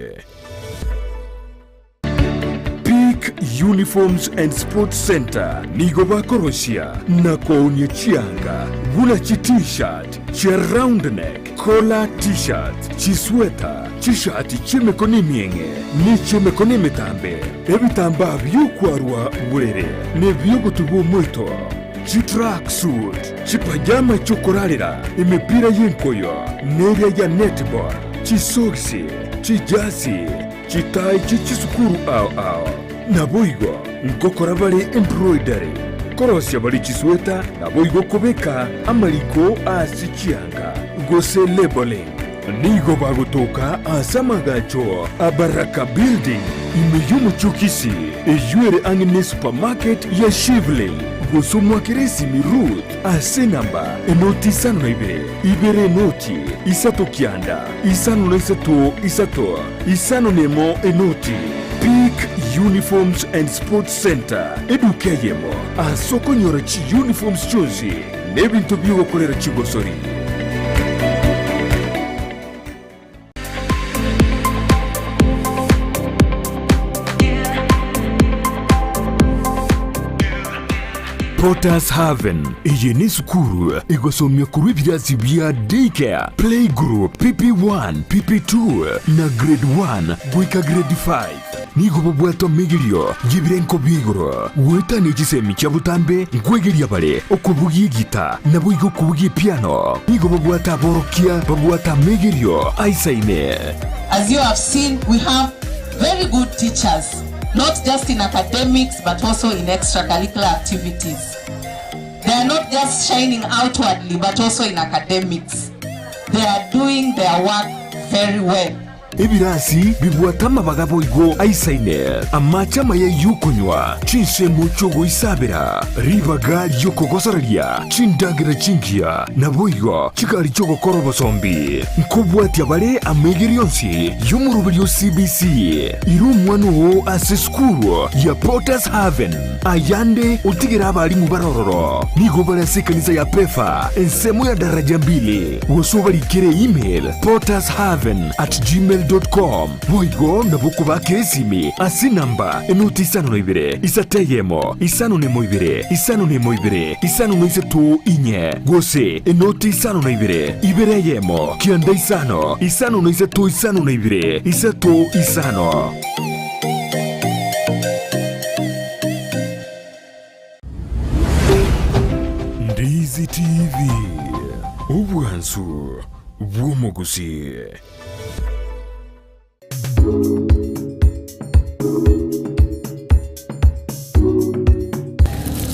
PK Peak Uniforms and Sports Center nigo bakorosia na koonye chianga gula chi t-shirt chia round neck collar t-shirt chi sweater chi shati chi mekoni mienge ni chi mekoni metambe ebitamba byukwarwa burere ne byogutubu mwito chi track suit chi pajama chokorarira imipira yenkoyo neria ya netball chi soksi chi jasi chi tai chi sukuru ao na boigo nkokora bali embroidery korosya bali chisweta na boigo kobeka amaliko asichianga gose labeling nigo bagotoka asamagacho abaraka building imeyumu chukisi ejuere angine supermarket ya Shivling gosumwa kiresi mirut asenamba enoti sano na ibere noti isato kianda isano na isato isano nemo enoti Peak Uniforms and Sports Center edukeyemo asoko nyora chi uniforms chonsi nebintu byo gukorera kigosori. Potters Haven iyi ni sukuru igosomya kuri ibirasi bya daycare playgroup PP1 PP2 na grade 1 gwika grade 5 nigo bobwato migirio gibirenko bigoro wetani gisemi cyabutambe nkwegeria bare okubugi gita nabo igo kubugi piano nigo bobwata borokia bobwata migirio aisaine. As you have seen, we have very good teachers, not just in academics but also in extracurricular activities. They are not just shining outwardly but also in academics. They are doing their work very well. Ebirasi bibwatama bagabo igo aisaine amachama ya yukonywa chinse muchogo isabira ribaga yokogosararia chindagira chingia naboigo chikari chogo korobo sombi nkobwati abare amegirionsi yumurubiryo CBC irumwano aseskuru ya Potters Haven ayande utigira abari mubarororo nigo barasekaniza ya pefa ensemo ya daraja mbili wosobari kere email pottershaven@gmail.com boigo nabuko bakesimi asinamba enoti isano na ibere isateyemo isano nemo ibere isano nemo ibere isano no isetu inye gose enoti isano na ibere ibereyemo kianda isano no isetu isano na ibere isetu isano. Ndizi TV ubwansu bw'umuguzi.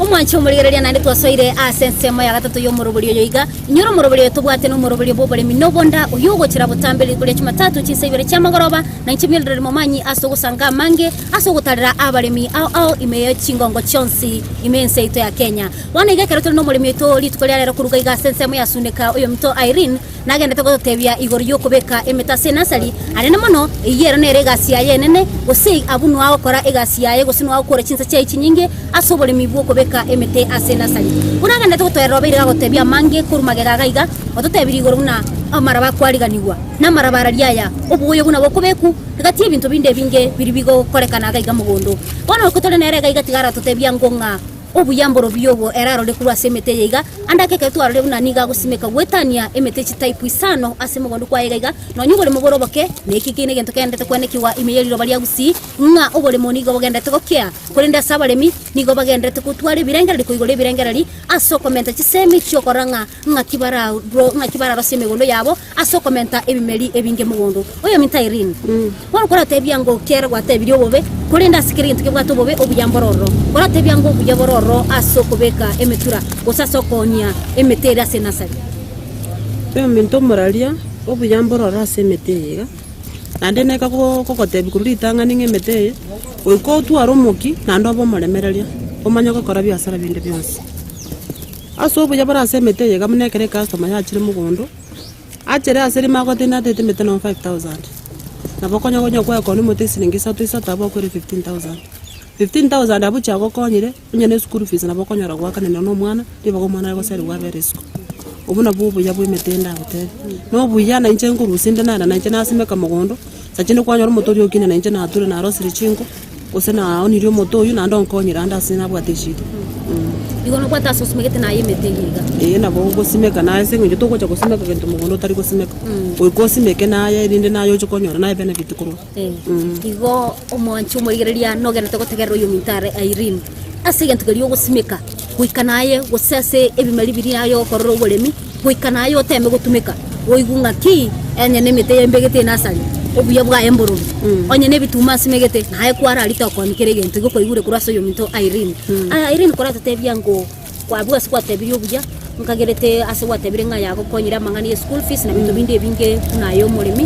Omwancho muligereria nandi twasoire asensemo ya gatatu yo muruburio yoiga inyoro muruburio tubwate no muruburio bobole minobonda uyugokira butambeli kuri kimatatu chisebere cyamagoroba na nchimildre momanyi asogusanga mange asogutarira abalemi ao imeyo chingongo chonsi imense ito ya Kenya wana iga kereto no mulimi to litukolya rero kuruga iga asensemo ya suneka uyo mto Irene nagende togotebya igoro yokubeka emetase nasali anene mono iyera nere gasi yaye nene gose abunu awo kora egasi yaye gose no akora chinsa cya ikinyinge asobole mibuo kubeka emete asena sali unagende togotera robira gotebya mange kurumagega gaiga ototebiri igoro na amaraba kwariganirwa na marabara ryaya obuyo buna bokubeku gati ibintu binde binge biribigo korekana gaiga mugondo wana okotole nere gaiga tigara totebya ngonga obuyamboro byobo eraro le kurwa semete yiga andake ke twaro le unaniga gusimeka wetania emete type isano asemogondo kwa yiga no nyugole mugoroboke nekikine gento kendete kwanekiwa imeyeliro bali agusi nga obole moniga bogenda tekokea kolenda sabalemi nigo bagendete kutware birengera likoigole birengerali aso komenta kisemi cyokoranga nga kibara rosemegondo yabo aso komenta ebimeli ebinge mugondo oyo minta Irene wano kora tebyango kera gwatebiri obobe kolenda screen tukebwato bobe obuyambororo kora tebyango obuyambororo aso kubeka emetura gosasokonya emetera senasali minto moralia obuyambororo asemetega nande neka kokotebi kuritanga ninge meteye oiko twaro moki nando abo moremereria omanya gukora biasara binde byose aso obuyabora asemeteye gamunekere customer yachire mugondo achere aseri magotina tete metano 5000 nabokonya gonya kwa ko ni motesi ningisa tabo kuri 15000 abucha gokonyire unyene school fees nabokonyora gwaka nene no mwana ndibago mwana yako seri wa beresco obuna bubu yabwe metenda hotel no buyana inche nguru sinde na inche nasimeka mugondo sachine kwanyora motori okine na inche na ature na rosiri chinko usena oni rio moto uyu na ndonkonyira ndasina bwatishiti igono kwa taso simegete na emete yiga na bo gusimeka na ese ngiye tuko cha gusimeka kintu mugondo tari gusimeka uko simeke na ya irinde nayo cyo konyora na benefit kuru igo omwanchu murigereria no gena tegotegerero yo mintare Irene asige ntugeri gusimeka guikanaye gusese ebimari biri ayo kororo buremi guikanaye teme gutumika woigunga ki enye nemete yembegete nasari obuya bwa emburu onye nebituma simegete naye kwara alita konikere gento go koigure kuraso yo minto Irene Irene kora tetebya ngo kwabwa sikwa tebiri obuya nkagerete ase watebire nga yako konyira mangani school fees na bintu bindi binge nayo murimi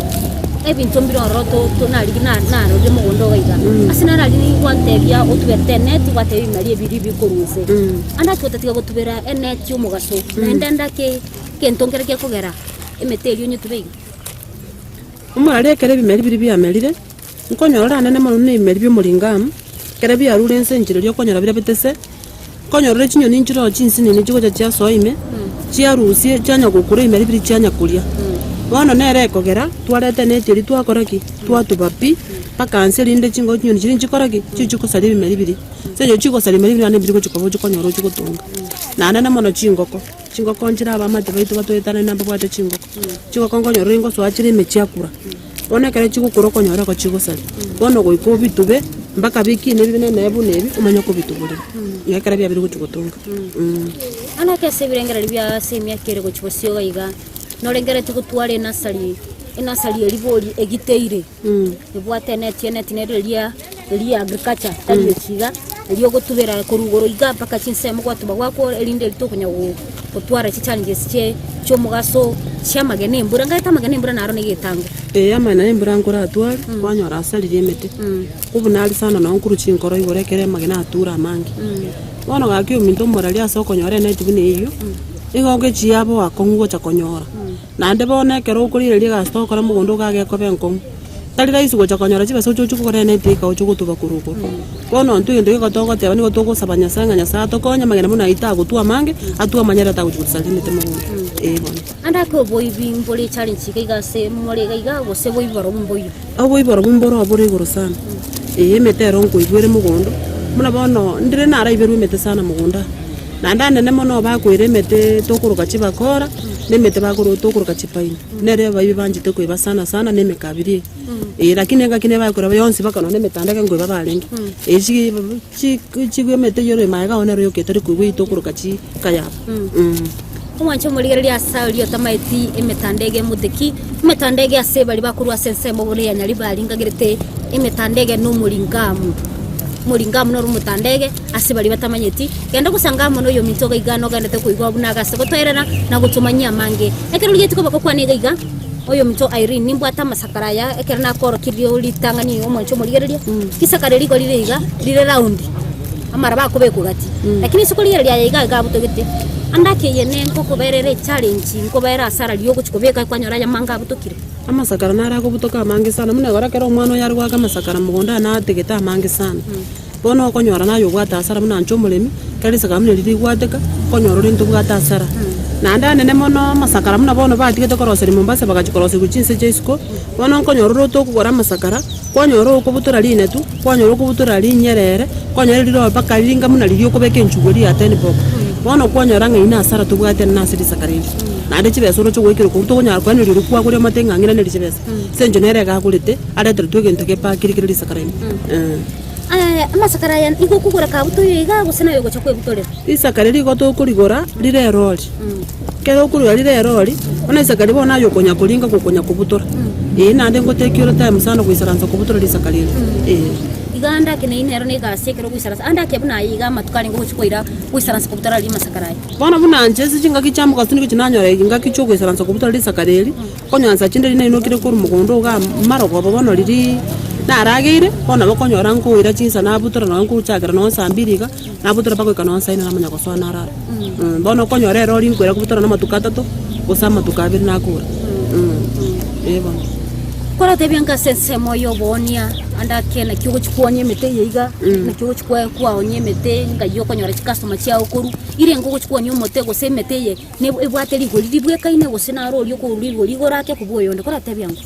ebintu mbiro roto to nari na ro mo gondo gaiga asina nari ni watebya otubete net watebi mari ebiri bikoruse anda twatatiga gutubera net yo mugaso ndenda ke kentongere ke kogera emeteri yo nyutubeiga umara kere bimeri biri byamerire nkonyora nene mo ne bimeri byo muringam kere bya rurense njiro ryo konyora bire betese konyora chinyo ninjiro chinsini ni chiko cha soime chia rusie chanya gukura imeri biri chanya kulia bono nere kogera twarete netiri twakoraki twatubapi pakanseri inde chingo chinyo chiri chikoraki chichuko sali bimeri biri senyo chiko sali bimeri biri biri kuchikobo chikonyora chikutunga na nene mono chingoko njira abamate baitu batwetana namba bwate chingoko nkonyora ingo swachiri mechiakura bona kare chikukuro konyora ko chigosali bono goiko bitube mbaka biki nebine nebu nebi umanya ko bitubure yakara bya biri gutugotunga ana kese birengera bya semia kere go chibosio gaiga no rengera tukutware nasali elibori egiteire ebwate net neria agriculture tali chiga elio gotubera korugoro iga paka chinsemo kwatuba gwako elinde litokonya gutwara chi challenges cyo mugaso chamagene mbura ngaita magene mbura naro negetanga amana embura ngora atwari kwanyora asali remete ubunali sana na onkuru chinkoro igorekere magena atura mangi bono gakyo minto morali asoko nyore net bine iyo igoge chiabo akongo cha konyora nande bona kero ukurire liga stokora mugondo gage ko benko tali raisi gocha konyora chiba so chuchu kore net ika uchuko tuba kuruko bono ntu ndo iko toko tebani go toko sabanya sanga nya sa to konya magena muna ita gutua mange atua manyara ta guchu salimete mugondo bono anda ko boy bimbole challenge kaiga se mole kaiga go se boy baro mboyo abo ibaro bimboro abore igoro sana metero nko igwere mugondo muna bono ndire nara iberu mete sana mugonda nanda nene mono ba kwire mete tokuruka chibakora nemete bagoro tokuruka chipaini nere bayi banjite ko ibasana sana nemekabiri lakini ngakine bakora yonsi bakano nemetandaka ngo babalengi chi mete yoro maiga onero yoketari kuwe tokuruka chi kaya umwancho muligereria asali otamaiti emetandege mudeki emetandege ase bali bakuru asense mo bone yanyali bali ngagerete emetandege no mulingamu no rumutandege ase bali batamanyeti kenda kusanga mono yo mitoga igano gandete kuigwa bunaga segotoerana na gutumanya mange ekero liye tiko bakokwa nega iga oyo mito Irene nimbo atamasakaraya ekero na koro kirio litangani umwancho muligereria kisakare liko lireiga lire round amara bakobeko gati lakini sokoliye lya iga gabutogete andake yene nkoko berere challenge nkobera asara liyo guchikobeka kwanyora ya manga butokire amasakara nara ko butoka mangi sana mune gora kero mwana yarwa ka masakara mugonda na ategeta mangi sana bono konyora nayo gwata asara muna ncho mulemi kali saka mune liri gwateka konyora rintu gwata asara na ndane ne mono masakara muna bono batigete koroseri Mombasa bagachikorose guchinse jesko bono konyora roto kugora masakara konyora ko butora line tu konyora ko butora linyerere konyora liro baka linga muna liriyo kobeke nchuguri ateni poko bono konyora ngaina asara tubwate na siri sakariri nande chibesoro cyo gwekero ko tugonya kwani riri kwa kuri matenga ngira ne chibesa senjo nere ga kurite ale twege ntoke pa kirikiri sakariri amasakara yan iko kugura ka buto yiga gusena yo gocha kwebutore isakariri go to kurigora lire roli kero kuri lire roli ona isakari bona yo konya kulinga kukonya kubutora nande ngotekiro time sana kuisaranza kubutora lisakariri iganda kene inero ne ga sekero kuisaranza anda kebuna yiga matukali ngo chikoira kuisaranza kubutora li masakara bona buna njesi chinga kichamu kasuni kinanyore inga kicho kuisaranza kubutora lisakariri konyanza chinde lina inokire kuri mugondo ga maroko bono liri naragire bona bakonyora nkuira chinsa na butora na nkuchagara no sambiriga na butora bako kana saina na manya koswa narara bona konyora ero rinkwira kubutora na matukata to kusama tukabiri na kura bona kora tebianka sense moyo bonia anda kena kigo chikuonye mete yiga na kigo chikwa kwa onye mete ngayo konyora customer chia okuru ire ngo chikuonye mote go se mete ye ne ebwate ligo libwe kaine go sena ro lyo ko ligo rake kuboyo ndakora tebianka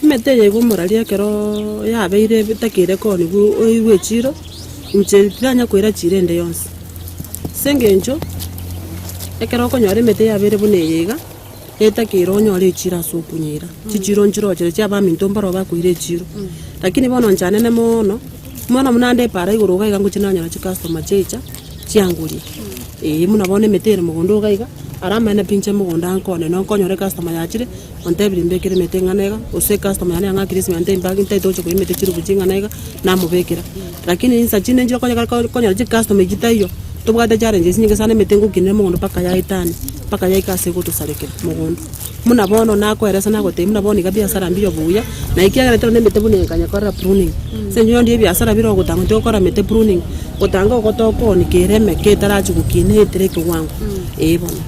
Emete yegumuraria kero yabeire bitakire koni oigwe chiro nche tiranya kwira chirende yonse sengencho ekero konyore emete yabere buneyega etakire onyore chira supunyira chichiro nchiroche chaba minto mbaro bakwire chiro lakini bono nchanene mono munande para iguru gaiga nguchinanya na customer checha chianguri muna bone metere mugondo gaiga arama na pinche mugonda nkone no konyore customer yachire ontebiri mbekire metenga nega ose customer yana nga kirisi mente imbagi ntai tocho ko imete chiru buchinga nega na mubekira lakini insa chine njira konyora customer gitayo tubwate challenge sinyinga sana metengo kinene mugondo paka ya itani paka ya ikase gutusarekera mugondo muna bono nakweresa nagote muna boni ga biashara mbiyo buya na ikiagara tero nemete bunenganya kora pruning senyo ndi biashara biro gutanga ndi okora mete pruning gutanga ogotoko ni kireme ketarachi gukine tereke wangu bono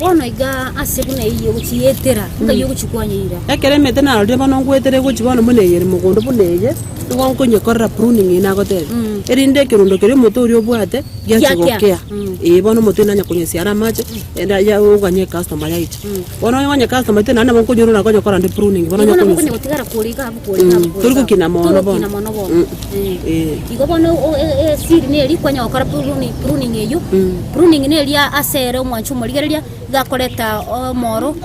ono iga asebuna iyo guchiyetera ngayo guchikwanyira ekere mete na ndi bono ngwetere guchibona muneyere mugondo buneye ngo nyekora pruning ina gote erinde kirundo kiri motori obwate gyachigokea bono moto nanya kunyesi ara mache enda ya uganye customer yaita bono yanya customer tena na bonko nyoro nakonyo kora ndi pruning bono nyako kunye gutigara kulika bukolika turi kina mono bono igo bono siri ne ri kwanya okora pruning eyo pruning ne ri asere omwanchu moligereria gakoleta moro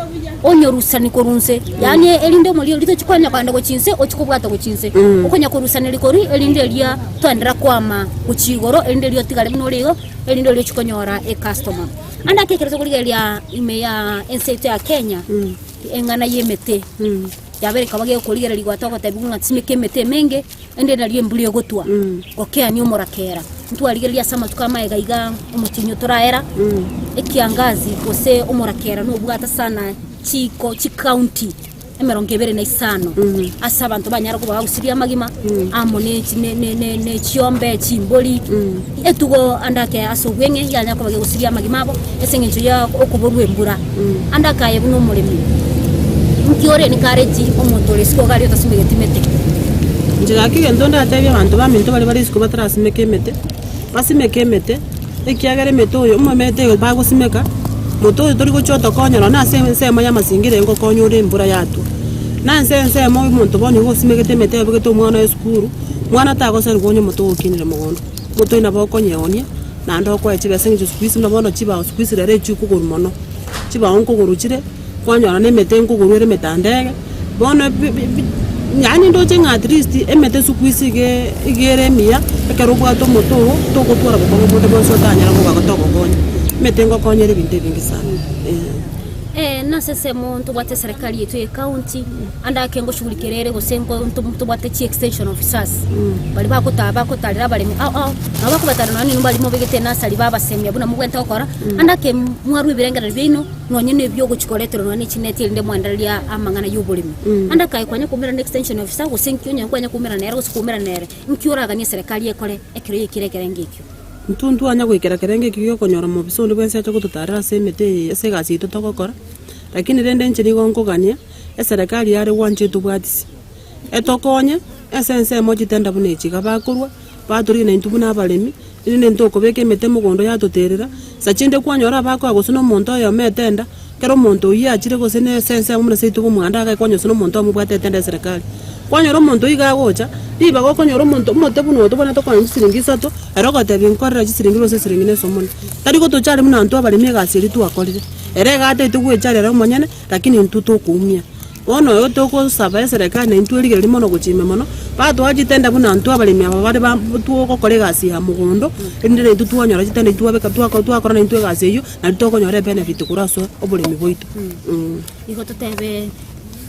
onyorusani korunse yani erinde omulio lito chikwanya kwanda gochinse ochikubwata gochinse okonya korusani likori erinde ria twandira kwama kuchigoro erinde rio tigale muno rigo erinde rio chikonyora customer anda kekerezo kuligeria ime ya ensete ya Kenya engana yemete yabere kabage kuligera ligwatoko tabunga tsimeke mete menge ende na rie mbulio gotwa okea ni umurakera mtu aligeria sama tukama egaiga umutinyo toraera ekiangazi kose umurakera no bwata sana chiko chikaunti emerongebere na isano asa abantu banyara kuba gusiria magima amone ne chiombe chimboli etugo andake asogwenge yanya kuba gusiria magima abo esengenjo ya okuborwe mbura andaka yebuno mulemi mkiore ni kareji omotore siko gari otasimegeti mete njira kigendo ndatebye abantu baminto bali bari siko batarasimeke mete basimeke mete ekiagere meto yo mumete bagusimeka moto tori gochota konyora na sema ya masingire ngo konyore mbura yatu na nse mo muntu boni go simegete mete begeto mwana eskuru mwana tago sari gonyo moto okinire mugondo moto ina boko nyeonia na ndo kwa chibe sengi squeeze na bono chiba squeeze re chu kuguru mono chiba onko guruchire konyora ne mete ngo gurure metandege bono yani ndo chenga at least emete squeeze igere mia ekero bwato moto to gotwara bokongo bote bonso tanyara go bagotoko gonyo metengo konyere binte bingi sana na sese muntu bwate serikali yetu ya county anda kengo shughulikerere gosengo muntu bwate chi extension officers bali bakotalira bali na bakubatana nani numbali mo begete nasali baba semya buna mugwenta okora anda ke mwaru ibirengera bino nonyene byo guchikoletero nani chineti nde mwandalia amangana yubulimi anda kai kwanya kumira next extension officer gosenkyo nya kwanya kumira nere gosukumira nere nkiura gani serikali yekole ekire yikirekere ngikyo ntuntu anya gwikira kerenge kiyo konyora mu bisondo bwense cyo gututarira semete ese gasi tutokokora lakini rende nchini gonkogania serikali yari wanje tubwatisi etokonye esense moji tenda bunechi gabakurwa baturi na intubu na balemi ine ntoko beke mete mugondo yatuterera sachinde kwanyora bakwa gosuno monto yo metenda kero monto yachire gosene sense umure seitubu mwanda ga kwanyo suno monto mubwate tenda serikali kwanyoro monto iga gocha riba go kwanyoro monto mote buno to bona to kwa siringi sato eroko te binkorra siringi rose siringi ne somoni tari go to chale muna ntu abalemi ga siri tu akolire erega ate tu gwechale ra monyane lakini ntu to kuumia ono yo to ko saba serikali na ntu erigere limono gochime mono bato ajitenda buna ntu abalemi aba bari ba tu ko kolega si ha mugondo ndire ntu tu anyora jitenda tu abeka tu akora na ntu ga seyo na to ko nyore benefit kuraso obulemi boito iko to tebe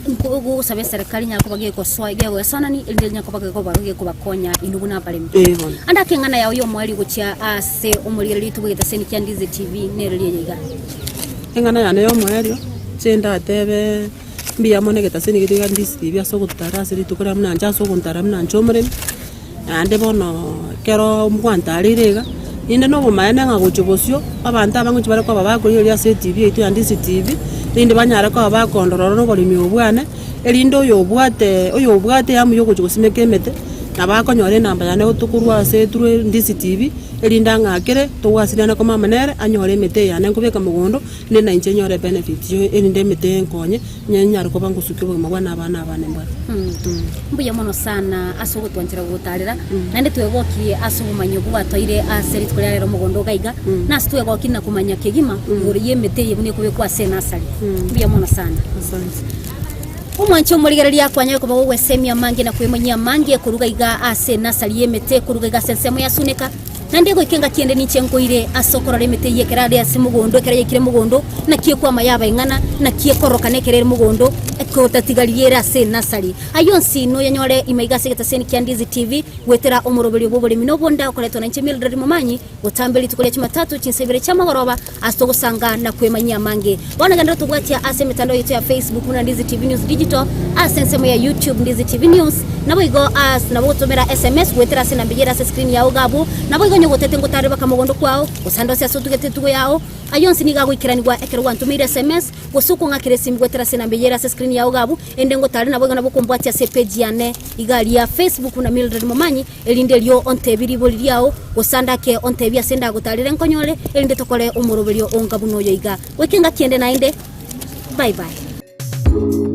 ngo sabe serikali nyako bage ko soa gego sana ni ile nyako bage ko bakonya inuguna pale anda kengana ya yo mwali guchia ase omulire litu bugeta seni kyandize TV nereli yiga engana ya yo mwali chenda tebe mbia monegeta seni gidiga ndisi TV aso gutara seri tukora mna nja so guntara mna nchomre ande bono kero mkwanta lirega inde no bumaene nga guchobosyo abantu abangu chibare kwa baba kuri ya TV itu yandisi TV inde banyara kwa bakondororo no bolimi obwane elindo yo obwate yamu yo gusimeke mete abakonyore namba yane utukurwa ase tru ndisi TV elinda ngakire tugwasirana kwa mama nere anyore emete yane nkubeka mugondo ne na inche nyore benefit yo elinde emete nkonye nyanyari ko bangusuke bwo magwana abana mbwa mbuya mono sana asugo twanjira gutarira nande twegokie asugo manyogo atoire aseri tkolya rero mugondo gaiga na twegokina na kumanya kegima ngori yemete yebune kubekwa senasali mbuya mono sana asante umwancho murigereria kwanya ko bawe semia mangi na kwemanya mangi kuruga iga ase nasali yemete kuruga iga sensemo ya suneka nande go ikenga kiende ni chenkoire asokora remete yekerade ase mugondo kera yekire mugondo na kie kwa mayaba ingana na kie koroka nekere mugondo eko tatigaliera ase nasali ayonsi no yanyore imaiga segeta seni Kiandizi TV wetera omurobeli bobole minobonda koleto na nche Mildred Mumanyi utambeli tukole chuma 3 chinsebere chama goroba astogo sanga na kwemanya mangi wana gandro tugwatia ase mitandao yetu ya Facebook na Ndizi TV News Digital asensemo ya YouTube Ndizi TV News nabo igo as nabo tumera SMS wetera ase nambigera ase screen ya ugabu nabo igo nyogotete ngotare bakamugondo kwao usando ase asutugete tugo yao ayonsi niga gwikiranirwa ekerwa ntumire SMS gosuko ngakire simu wetera ase nambigera ase screen ya ugabu ende ngotare nabo igo nabo kumbwatia ase page yane igali ya Facebook na Mildred Mumanyi elinde lyo ontebiri boliryao gosanda ke ontebia senda gotarire nkonyole elinde tokole umurobelio ongabu noyo iga wekenga kiende nainde bye bye.